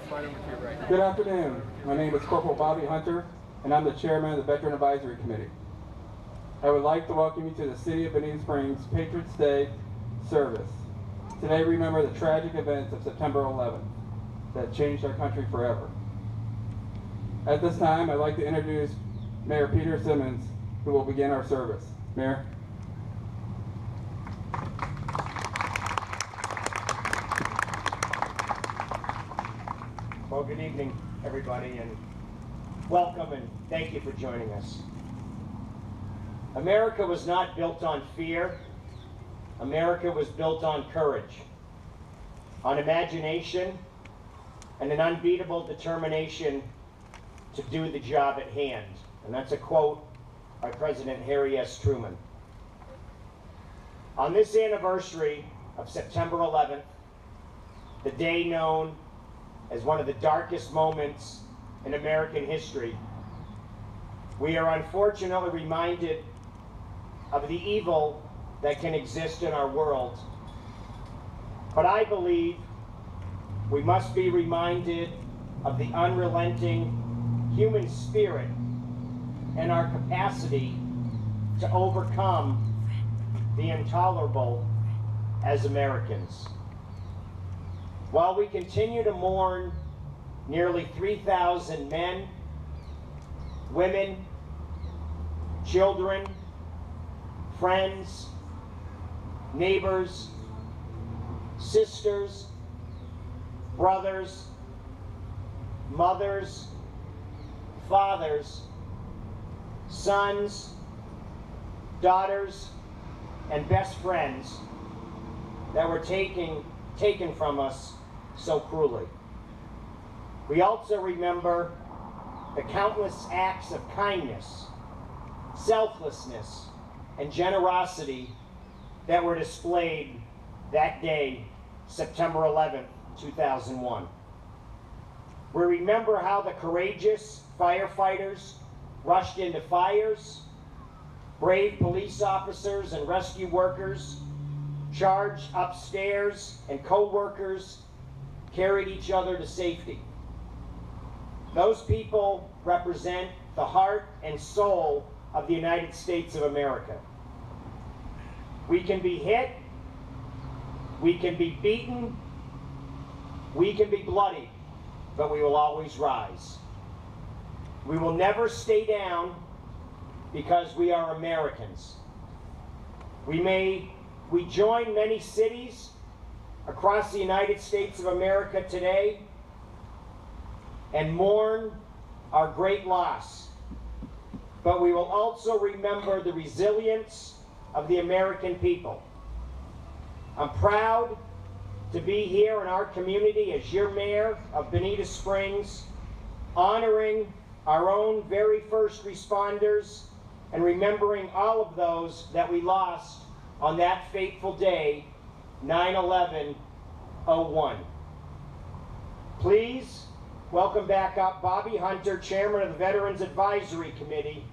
Good afternoon. My name is Corporal Bobby Hunter, and I'm the chairman of the Veteran Advisory Committee. I would like to welcome you to the City of Bonita Springs Patriots Day service. Today we remember the tragic events of September 11th that changed our country forever. At this time, I'd like to introduce Mayor Peter Simmons, who will begin our service. Mayor. Well, good evening, everybody, and welcome and thank you for joining us. America was not built on fear. America was built on courage, on imagination, and an unbeatable determination to do the job at hand. And that's a quote by President Harry S. Truman. On this anniversary of September 11th, the day known as one of the darkest moments in American history, we are unfortunately reminded of the evil that can exist in our world. But I believe we must be reminded of the unrelenting human spirit and our capacity to overcome the intolerable as Americans. While we continue to mourn nearly 3,000 men, women, children, friends, neighbors, sisters, brothers, mothers, fathers, sons, daughters, and best friends that were taken from us so cruelly. We also remember the countless acts of kindness, selflessness, and generosity that were displayed that day, September 11th, 2001. We remember how the courageous firefighters rushed into fires, brave police officers and rescue workers charged upstairs, and co-workers carried each other to safety. Those people represent the heart and soul of the United States of America. We can be hit, we can be beaten, we can be bloodied, but we will always rise. We will never stay down because we are Americans. We join many cities across the United States of America today and mourn our great loss. But we will also remember the resilience of the American people. I'm proud to be here in our community as your mayor of Bonita Springs, honoring our own very first responders and remembering all of those that we lost on that fateful day, 9/11/01. Please welcome back up Bobby Hunter, Chairman of the Veterans Advisory Committee.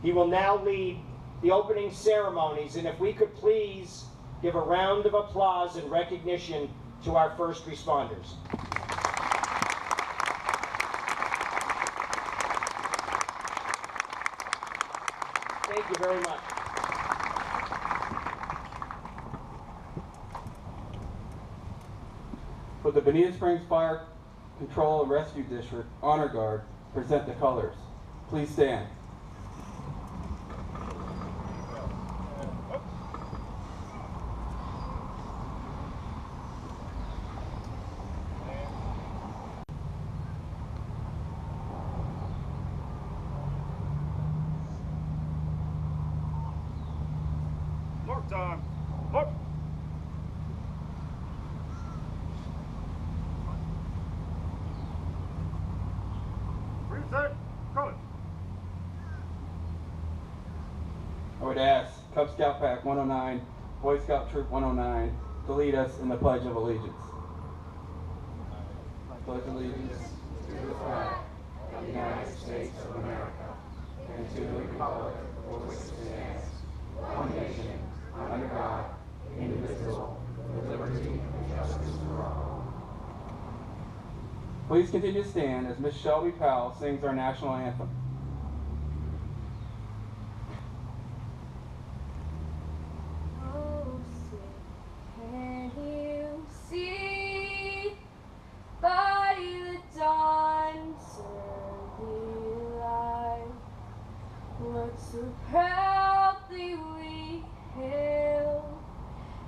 He will now lead the opening ceremonies, and if we could please give a round of applause and recognition to our first responders. Thank you very much. For the Bonita Springs Fire Control and Rescue District Honor Guard, present the colors. Please stand. Mark time. Mark. I would ask Cub Scout Pack 109, Boy Scout Troop 109 to lead us in the Pledge of Allegiance. I pledge allegiance to the flag of the United States of America and to the republic for which it stands, one nation, under God, indivisible, with liberty and justice for all. Please continue to stand as Miss Shelby Powell sings our national anthem. Oh, can you see by the dawn's early light what so proudly we hailed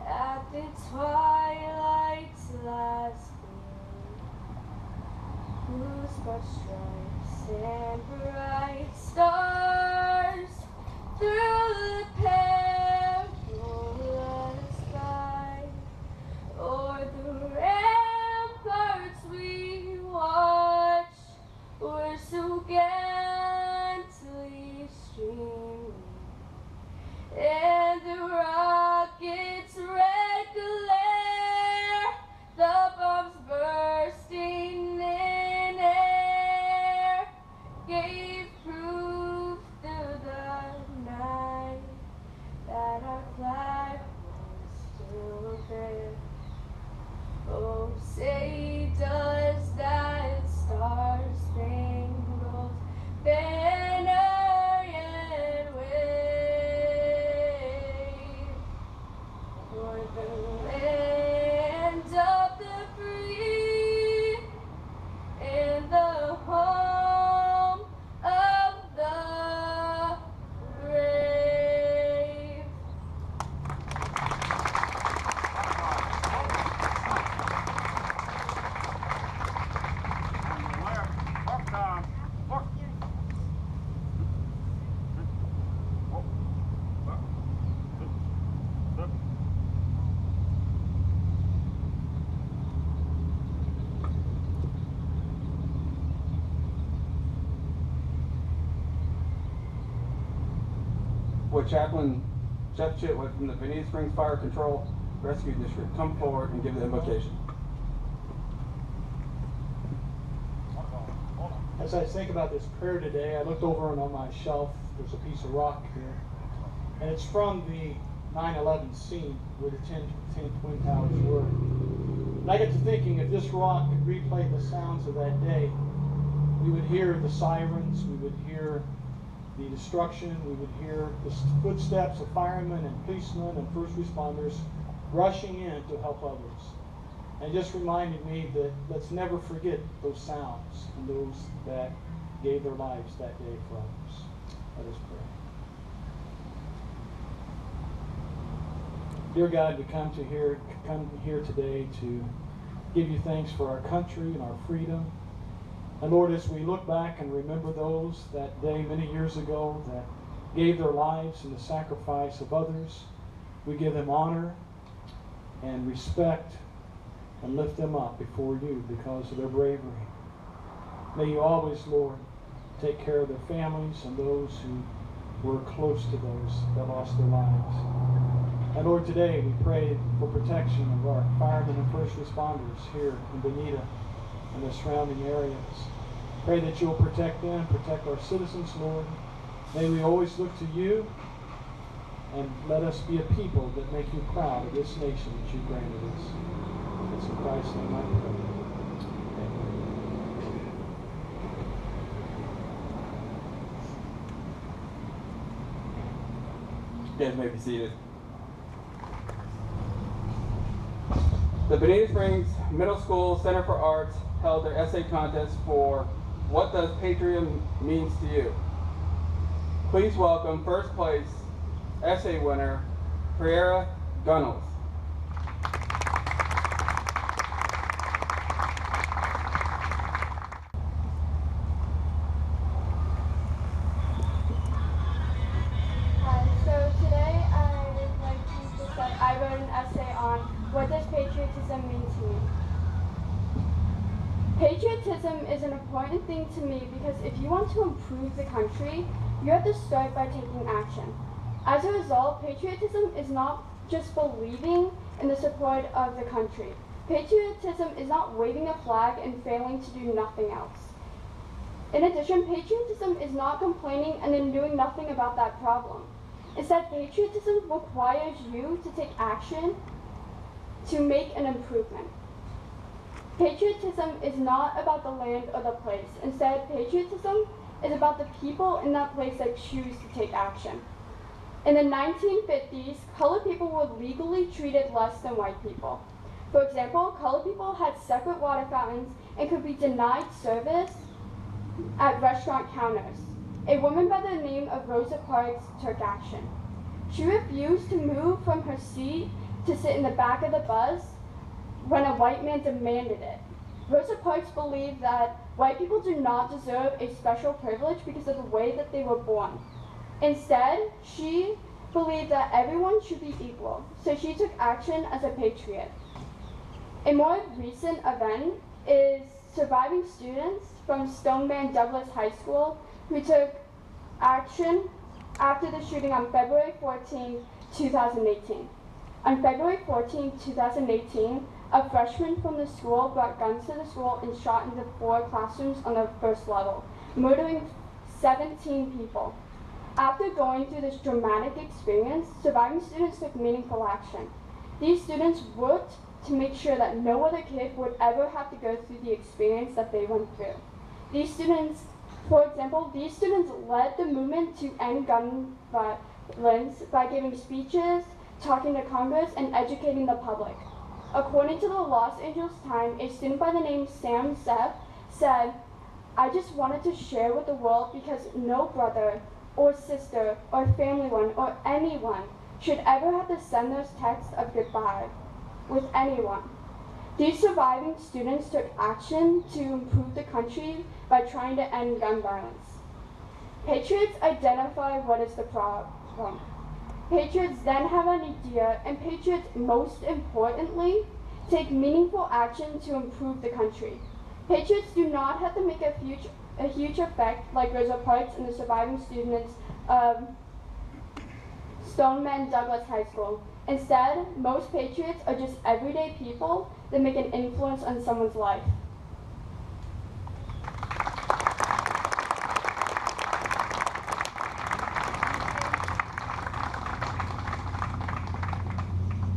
at the twilight's last gleam, whose broad stripes and bright stars through the perilous sky o'er the ramparts we watched were so gallantly streaming, and the rocket's red glare, the bombs bursting in air, gave proof through the night that our flag was still there. Oh, say does that star-spangled banner yet wave for the land of the free and the home of the brave? Mark time. Mark. Would Chaplain Jeff Chitwood from the Bonita Springs Fire Control Rescue District come forward and give the invocation? As I think about this prayer today, I looked over and on my shelf, there's a piece of rock here. And it's from the 9/11 scene where the 10 Twin Towers were. And I get to thinking, if this rock could replay the sounds of that day, we would hear the sirens, we would hear the destruction, we would hear the footsteps of firemen and policemen and first responders rushing in to help others. And it just reminded me that let's never forget those sounds and those that gave their lives that day for others. Let us pray. Dear God, we come here today to give you thanks for our country and our freedom. And Lord, as we look back and remember those that day many years ago that gave their lives in the sacrifice of others, we give them honor and respect and lift them up before you because of their bravery. May you always, Lord, take care of their families and those who were close to those that lost their lives. And Lord, today we pray for protection of our firemen and first responders here in Bonita and the surrounding areas. Pray that you'll protect them, protect our citizens, Lord. May we always look to you and let us be a people that make you proud of this nation that you granted us. It's in Christ's name I pray. Amen. You guys may be seated. The Bonita Springs Middle School Center for Arts held their essay contest for What Does Patriot Means to You? Please welcome first place essay winner, Pereira Gunnels. So today I wrote an essay on what does patriotism mean to me. Patriotism is an important thing to me because if you want to improve the country, you have to start by taking action. As a result, patriotism is not just believing in the support of the country. Patriotism is not waving a flag and failing to do nothing else. In addition, patriotism is not complaining and then doing nothing about that problem. Instead, patriotism requires you to take action to make an improvement. Patriotism is not about the land or the place. Instead, patriotism is about the people in that place that choose to take action. In the 1950s, colored people were legally treated less than white people. For example, colored people had separate water fountains and could be denied service at restaurant counters. A woman by the name of Rosa Parks took action. She refused to move from her seat to sit in the back of the bus when a white man demanded it. Rosa Parks believed that white people do not deserve a special privilege because of the way that they were born. Instead, she believed that everyone should be equal, so she took action as a patriot. A more recent event is surviving students from Stoneman Douglas High School who took action after the shooting on February 14, 2018. On February 14, 2018, a freshman from the school brought guns to the school and shot into 4 classrooms on the first level, murdering 17 people. After going through this dramatic experience, surviving students took meaningful action. These students worked to make sure that no other kid would ever have to go through the experience that they went through. These students, for example, led the movement to end gun violence by giving speeches, talking to Congress, and educating the public. According to the Los Angeles Times, a student by the name Sam Zeff said, "I just wanted to share with the world because no brother or sister or family one or anyone should ever have to send those texts of goodbye with anyone." These surviving students took action to improve the country by trying to end gun violence. Patriots identify what is the problem. Patriots then have an idea, and patriots, most importantly, take meaningful action to improve the country. Patriots do not have to make a huge effect like Rosa Parks and the surviving students of Stoneman Douglas High School. Instead, most patriots are just everyday people that make an influence on someone's life.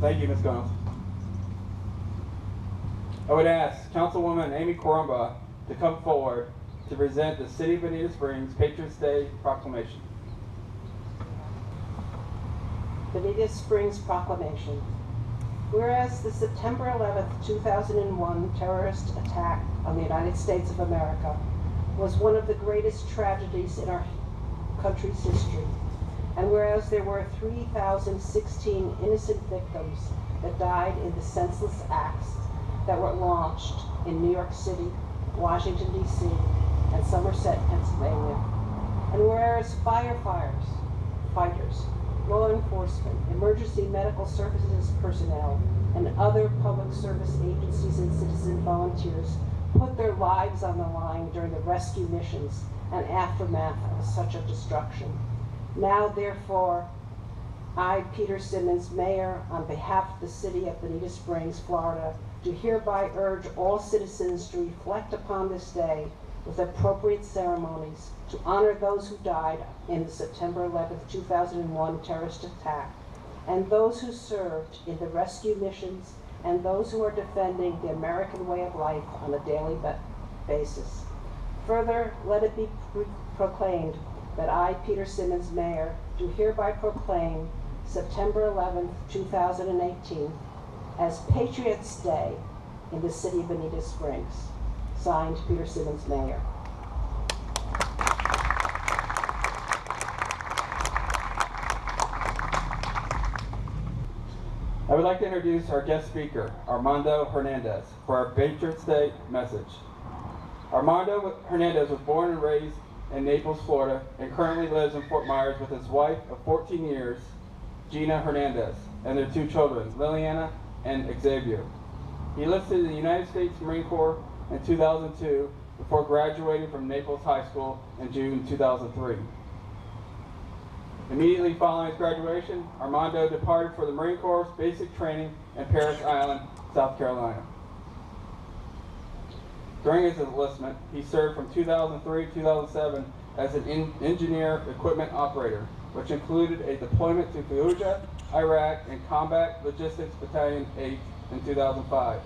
Thank you, Ms. Gomes. I would ask Councilwoman Amy Corumba to come forward to present the City of Bonita Springs Patriots Day Proclamation. Bonita Springs Proclamation. Whereas the September 11th, 2001 terrorist attack on the United States of America was one of the greatest tragedies in our country's history, and whereas there were 3,016 innocent victims that died in the senseless acts that were launched in New York City, Washington, D.C., and Somerset, Pennsylvania, and whereas firefighters, law enforcement, emergency medical services personnel, and other public service agencies and citizen volunteers put their lives on the line during the rescue missions and aftermath of such a destruction. Now, therefore, I, Peter Simmons, Mayor, on behalf of the City of Bonita Springs, Florida, do hereby urge all citizens to reflect upon this day with appropriate ceremonies to honor those who died in the September 11th, 2001 terrorist attack, and those who served in the rescue missions, and those who are defending the American way of life on a daily basis. Further, let it be proclaimed that I, Peter Simmons, Mayor, do hereby proclaim September 11th, 2018 as Patriots Day in the City of Bonita Springs. Signed, Peter Simmons, Mayor. I would like to introduce our guest speaker, Armando Hernandez, for our Patriots Day message. Armando Hernandez was born and raised in Naples, Florida, and currently lives in Fort Myers with his wife of 14 years, Gina Hernandez, and their 2 children, Liliana and Xavier. He enlisted in the United States Marine Corps in 2002 before graduating from Naples High School in June 2003. Immediately following his graduation, Armando departed for the Marine Corps basic training in Parris Island, South Carolina. During his enlistment, he served from 2003 to 2007 as an engineer equipment operator, which included a deployment to Fallujah, Iraq, and Combat Logistics Battalion 8 in 2005.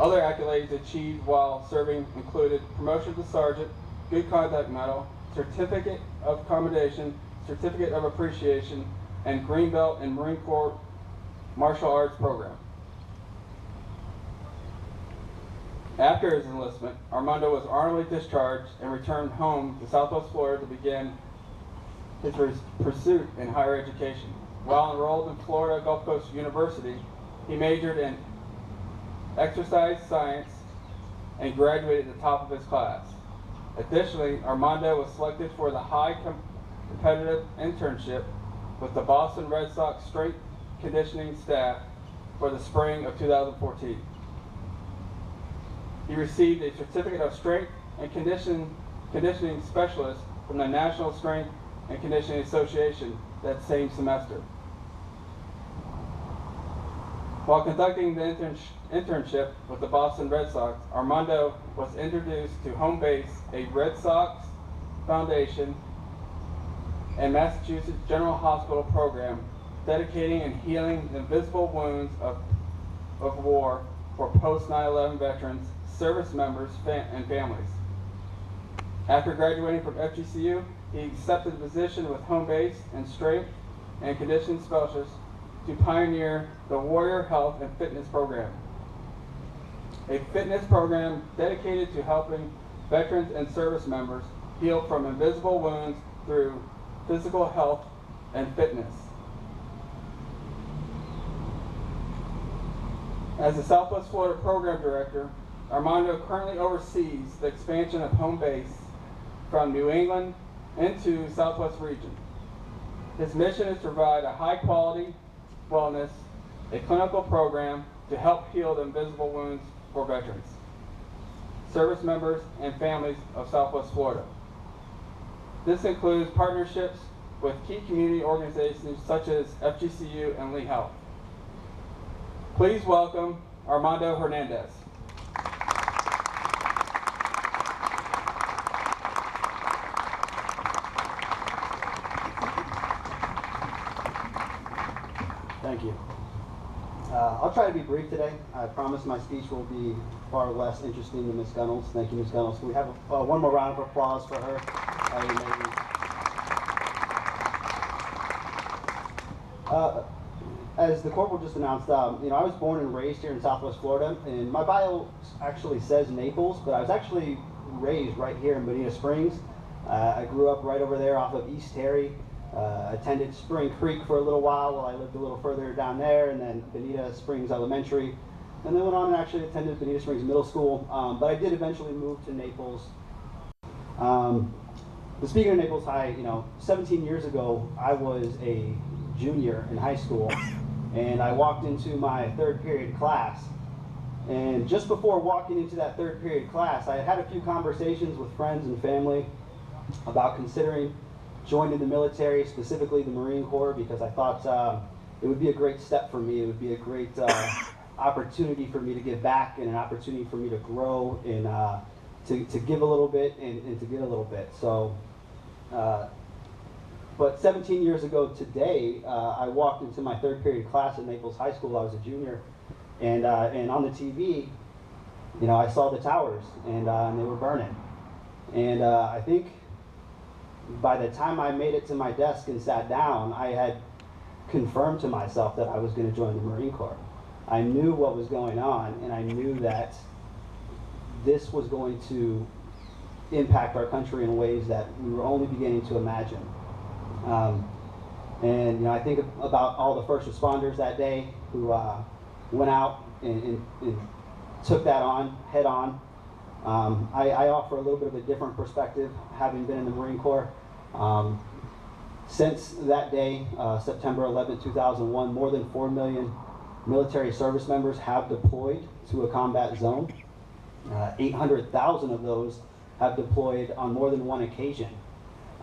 Other accolades achieved while serving included promotion to sergeant, good conduct medal, certificate of commendation, certificate of appreciation, and green belt in Marine Corps martial arts program. After his enlistment, Armando was honorably discharged and returned home to Southwest Florida to begin his pursuit in higher education. While enrolled in Florida Gulf Coast University, he majored in exercise science and graduated at the top of his class. Additionally, Armando was selected for the high competitive internship with the Boston Red Sox strength conditioning staff for the spring of 2014. He received a certificate of strength and conditioning specialist from the National Strength and Conditioning Association that same semester. While conducting the internship with the Boston Red Sox, Armando was introduced to Home Base, a Red Sox Foundation and Massachusetts General Hospital program dedicating and healing the invisible wounds of war for post 9/11 veterans, service members, and families. After graduating from FGCU, he accepted a position with Home Base and Strength and Conditioning Specialist to pioneer the Warrior Health and Fitness Program, a fitness program dedicated to helping veterans and service members heal from invisible wounds through physical health and fitness. As the Southwest Florida Program Director, Armando currently oversees the expansion of Home Base from New England into Southwest region. His mission is to provide a high quality wellness, a clinical program to help heal the invisible wounds for veterans, service members, and families of Southwest Florida. This includes partnerships with key community organizations such as FGCU and Lee Health. Please welcome Armando Hernandez. Thank you. I'll try to be brief today. I promise my speech will be far less interesting than Ms. Gunnels. Thank you, Ms. Gunnels. We have one more round of applause for her. As the corporal just announced, I was born and raised here in Southwest Florida, and my bio actually says Naples, but I was actually raised right here in Bonita Springs. I grew up right over there off of East Terry. Attended Spring Creek for a little while I lived a little further down there, and then Bonita Springs Elementary, and then went on and actually attended Bonita Springs Middle School, but I did eventually move to Naples. But speaking of Naples High, 17 years ago, I was a junior in high school, and I walked into my third period class, and just before walking into that third period class, I had a few conversations with friends and family about considering joining the military, specifically the Marine Corps, because I thought it would be a great step for me. It would be a great opportunity for me to give back, and an opportunity for me to grow and to give a little bit and to get a little bit. So, but 17 years ago today, I walked into my third period class at Naples High School. I was a junior, and on the TV, I saw the towers, and they were burning. And I think by the time I made it to my desk and sat down, I had confirmed to myself that I was going to join the Marine Corps. I knew what was going on, and I knew that this was going to impact our country in ways that we were only beginning to imagine. And I think about all the first responders that day who went out and took that on head on. I offer a little bit of a different perspective, having been in the Marine Corps. Since that day, September 11, 2001, more than 4 million military service members have deployed to a combat zone. 800,000 of those have deployed on more than one occasion.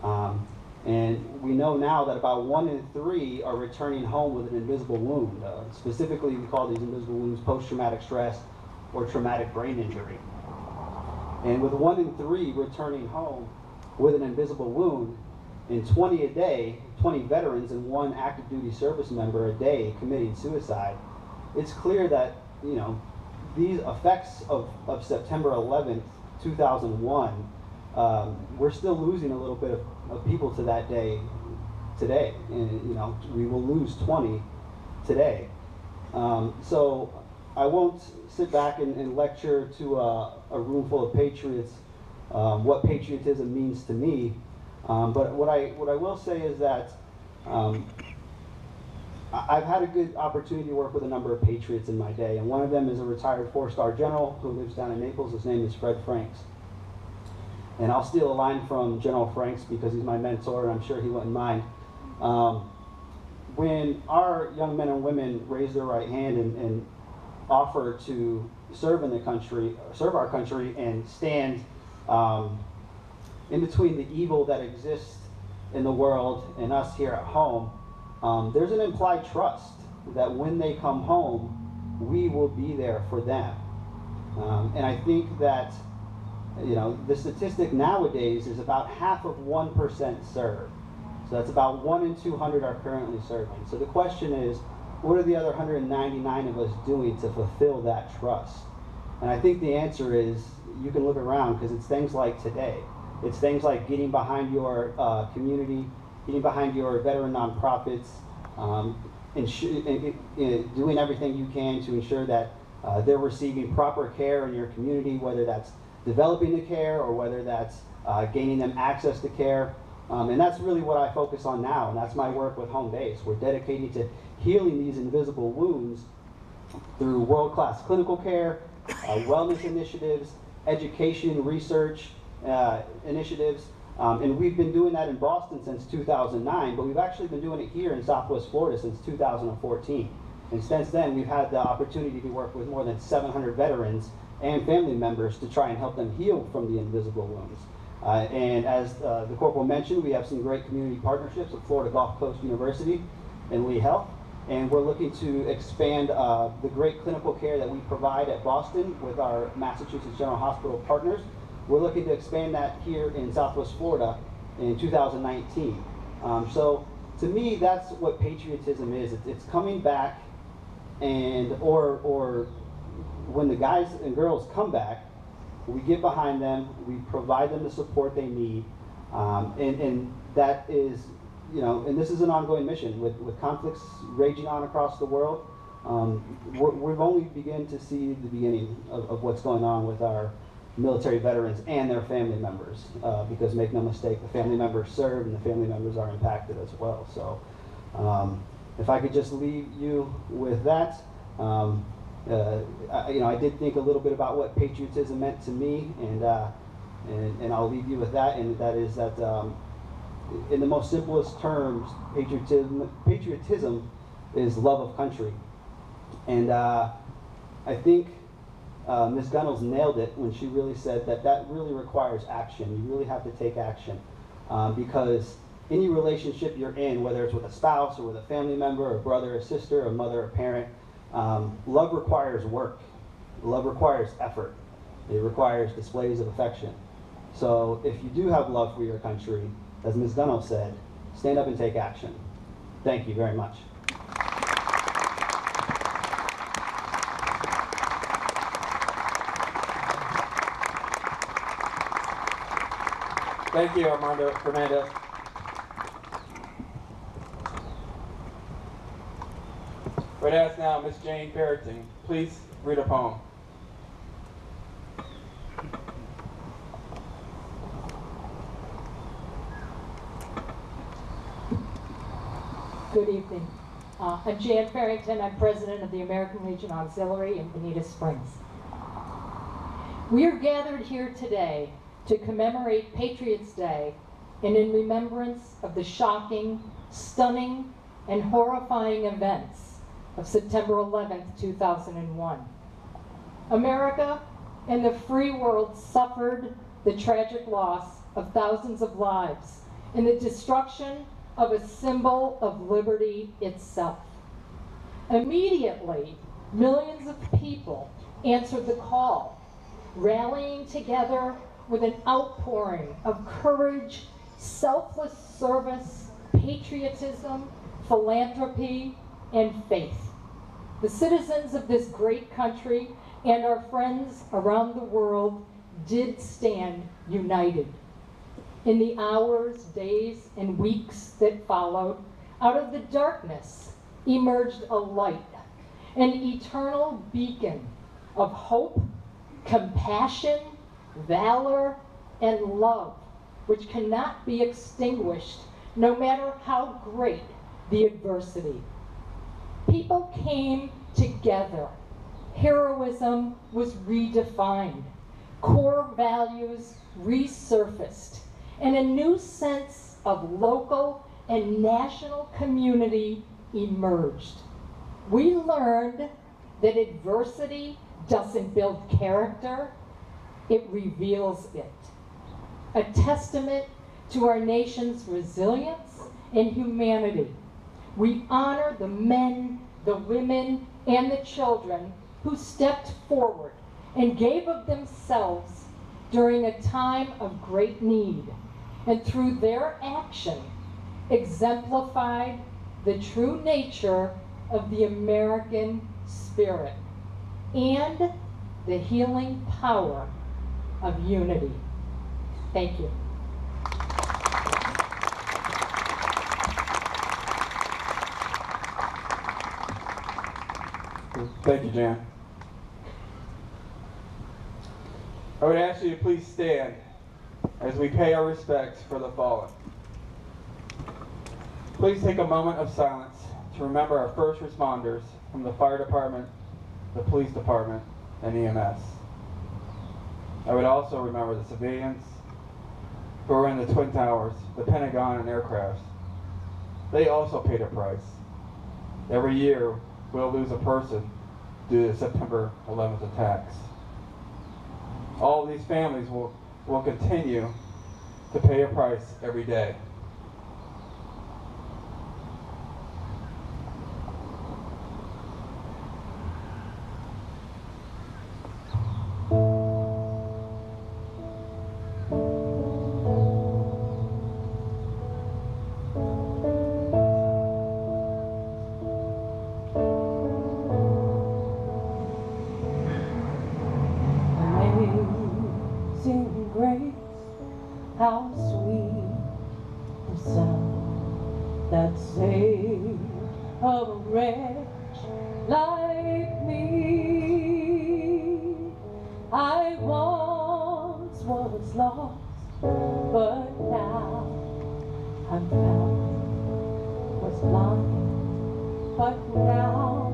And we know now that about 1 in 3 are returning home with an invisible wound. Specifically, we call these invisible wounds post-traumatic stress or traumatic brain injury. And with 1 in 3 returning home with an invisible wound, and 20 a day, 20 veterans and 1 active duty service member a day committing suicide, it's clear that, these effects of September 11th, 2001, we're still losing a little bit of people to that day today. And, you know, we will lose 20 today. So I won't sit back and lecture to a room full of patriots what patriotism means to me. But what I will say is that I've had a good opportunity to work with a number of patriots in my day, and one of them is a retired four-star general who lives down in Naples. His name is Fred Franks. And I'll steal a line from General Franks because he's my mentor, and I'm sure he wouldn't mind. When our young men and women raise their right hand and offer to serve in the country, serve our country, and stand in between the evil that exists in the world and us here at home, there's an implied trust that when they come home, we will be there for them. And I think that, you know, the statistic nowadays is about half of 1% serve. So that's about 1 in 200 are currently serving. So the question is, what are the other 199 of us doing to fulfill that trust? And I think the answer is, you can look around, because it's things like today. It's things like getting behind your community, getting behind your veteran nonprofits, doing everything you can to ensure that they're receiving proper care in your community, whether that's developing the care or whether that's gaining them access to care. And that's really what I focus on now, and that's my work with Home Base. We're dedicated to healing these invisible wounds through world-class clinical care, wellness initiatives, education, research initiatives. And we've been doing that in Boston since 2009, but we've actually been doing it here in Southwest Florida since 2014. And since then, we've had the opportunity to work with more than 700 veterans and family members to try and help them heal from the invisible wounds. And as the Corporal mentioned, we have some great community partnerships with Florida Gulf Coast University and Lee Health. And we're looking to expand the great clinical care that we provide at Boston with our Massachusetts General Hospital partners. We're looking to expand that here in Southwest Florida in 2019. So to me, that's what patriotism is. It's coming back, and or when the guys and girls come back, we get behind them, we provide them the support they need, and that is, you know, and this is an ongoing mission with conflicts raging on across the world. We've only begun to see the beginning of what's going on with our military veterans and their family members, because make no mistake, the family members serve and the family members are impacted as well. So if I could just leave you with that. I did think a little bit about what patriotism meant to me, and I'll leave you with that, and that is that in the most simplest terms, patriotism is love of country. And I think Ms. Gunnels nailed it when she really said that really requires action. You really have to take action, because any relationship you're in, whether it's with a spouse or with a family member, a brother, a sister, a mother, a parent, love requires work. Love requires effort. It requires displays of affection. So if you do have love for your country, as Ms. Gunnels said, stand up and take action. Thank you very much. Thank you, Armando Hernandez. We'd ask now Miss Jane Perrington, please read a poem. Good evening. I'm Jan Farrington. I'm president of the American Legion Auxiliary in Bonita Springs. We are gathered here today to commemorate Patriots' Day and in remembrance of the shocking, stunning, and horrifying events of September 11th, 2001. America and the free world suffered the tragic loss of thousands of lives and the destruction of a symbol of liberty itself. Immediately, millions of people answered the call, rallying together with an outpouring of courage, selfless service, patriotism, philanthropy, and faith. The citizens of this great country and our friends around the world did stand united. In the hours, days, and weeks that followed, out of the darkness emerged a light, an eternal beacon of hope, compassion, valor, and love, which cannot be extinguished no matter how great the adversity. People came together. Heroism was redefined. Core values resurfaced, and a new sense of local and national community emerged. We learned that adversity doesn't build character, it reveals it. A testament to our nation's resilience and humanity. We honor the men, the women, and the children who stepped forward and gave of themselves during a time of great need, and through their action exemplified the true nature of the American spirit and the healing power of unity. Thank you. Thank you, Jan. I would ask you to please stand as we pay our respects for the fallen. Please take a moment of silence to remember our first responders from the fire department, the police department, and EMS. I would also remember the civilians who were in the Twin Towers, the Pentagon, and aircrafts. They also paid a price. Every year, we'll lose a person due to September 11th attacks. All of these families will continue to pay a price every day. How sweet the sound that saved a wretch like me. I once was lost, but now I'm found. Was blind, but now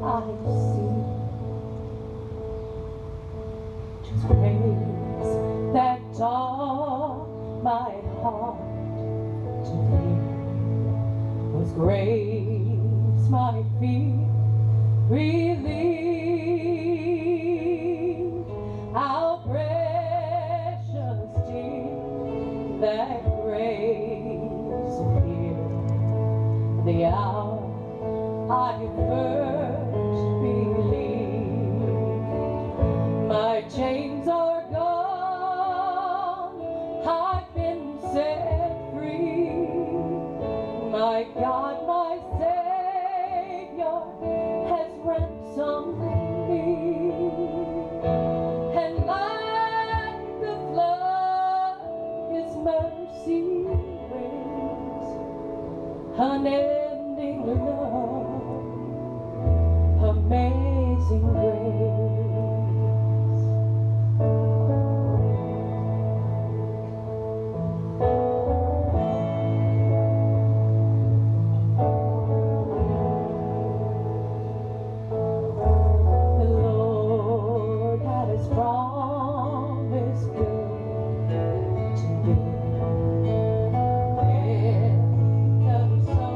I see. 'Tis grace that taught my heart to fear, was grace my fear relieved. How precious did that grace appear the hour I first believed. My chains are gone, I've been set free. My God, my Savior has ransomed me. And like the flood, His mercy brings unending love, amazing grace. Promise good to me. It comes so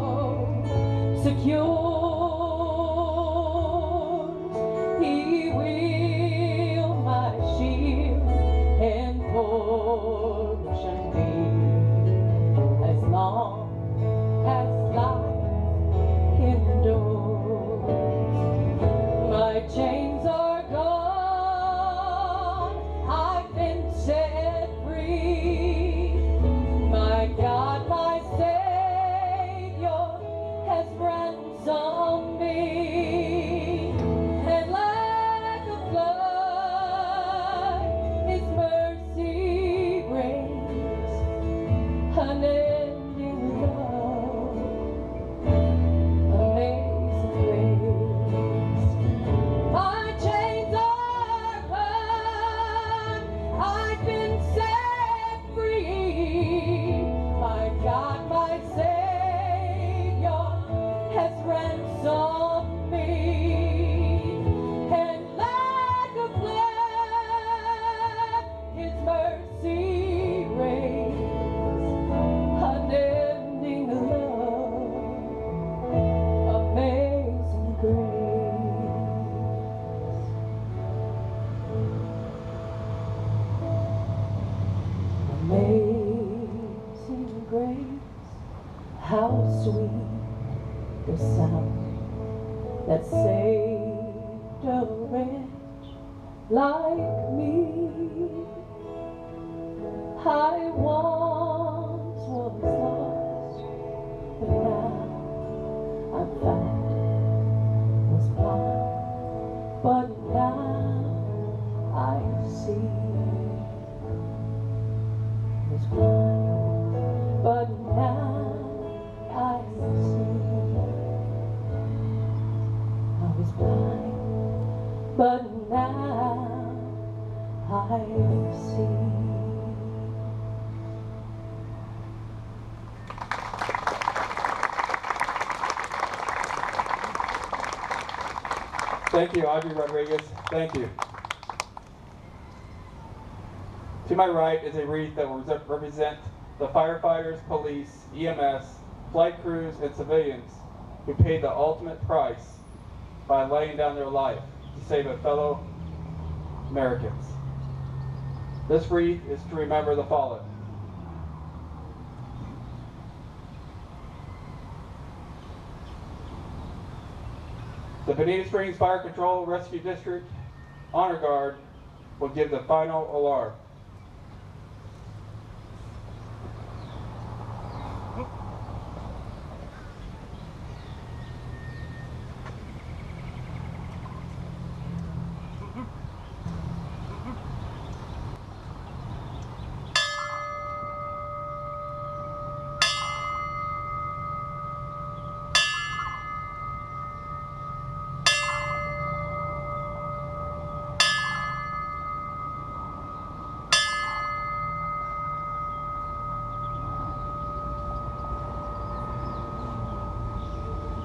sweet the sound that saved a wretch like me. I once was lost, but now I'm found. Was blind, but now I see. Was blind, but now I see. I was blind, but now I see. Thank you, Audrey Rodriguez. Thank you. To my right is a wreath that will represent the firefighters, police, EMS, flight crews, and civilians who paid the ultimate price by laying down their life to save a fellow Americans. This wreath is to remember the fallen. The Bonita Springs Fire Control Rescue District Honor Guard will give the final alarm.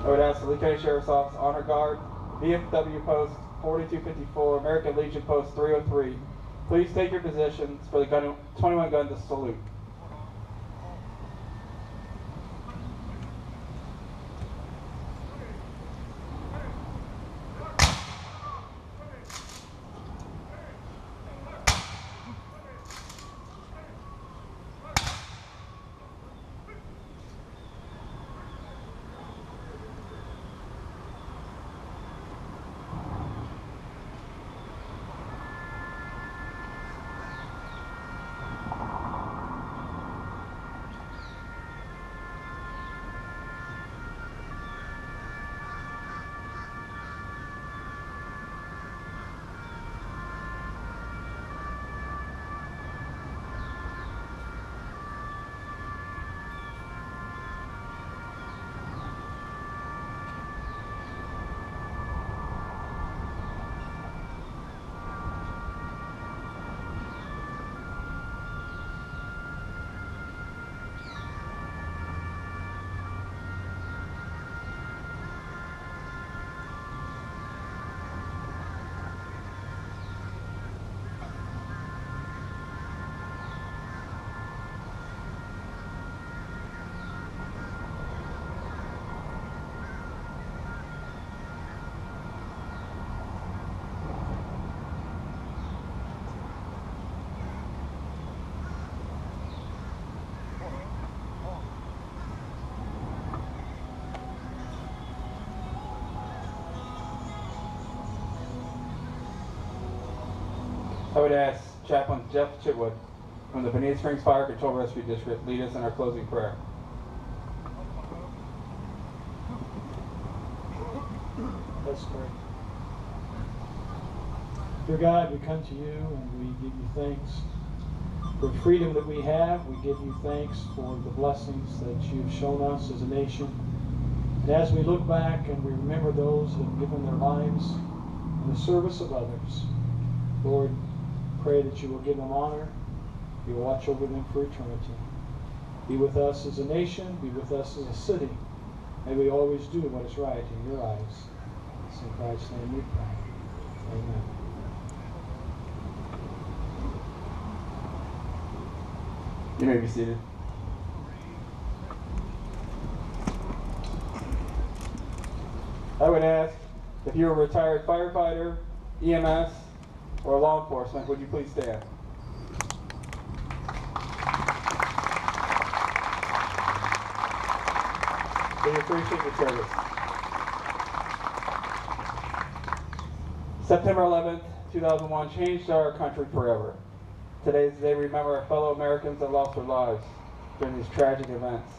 I would ask the Lee County Sheriff's Office Honor Guard, VFW Post 4254, American Legion Post 303. Please take your positions for the 21 gun to salute. I would ask Chaplain Jeff Chitwood from the Bonita Springs Fire Control Rescue District lead us in our closing prayer. Let's pray. Dear God, we come to you and we give you thanks for the freedom that we have. We give you thanks for the blessings that you've shown us as a nation. And as we look back and we remember those who have given their lives in the service of others, Lord, pray that you will give them honor. You will watch over them for eternity. Be with us as a nation. Be with us as a city. May we always do what is right in your eyes. It's in Christ's name we pray. Amen. You may be seated. I would ask if you're a retired firefighter, EMS, or law enforcement, would you please stand? We appreciate your service. September 11th, 2001 changed our country forever. Today is the day we remember our fellow Americans that lost their lives during these tragic events.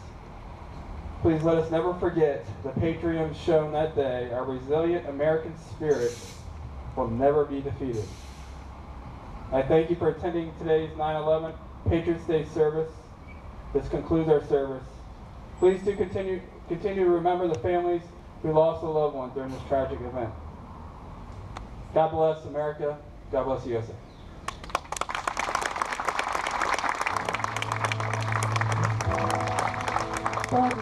Please let us never forget the patriotism shown that day. Our resilient American spirit will never be defeated. I thank you for attending today's 9/11 Patriots Day service. This concludes our service. Please do continue to remember the families who lost a loved one during this tragic event. God bless America. God bless USA. But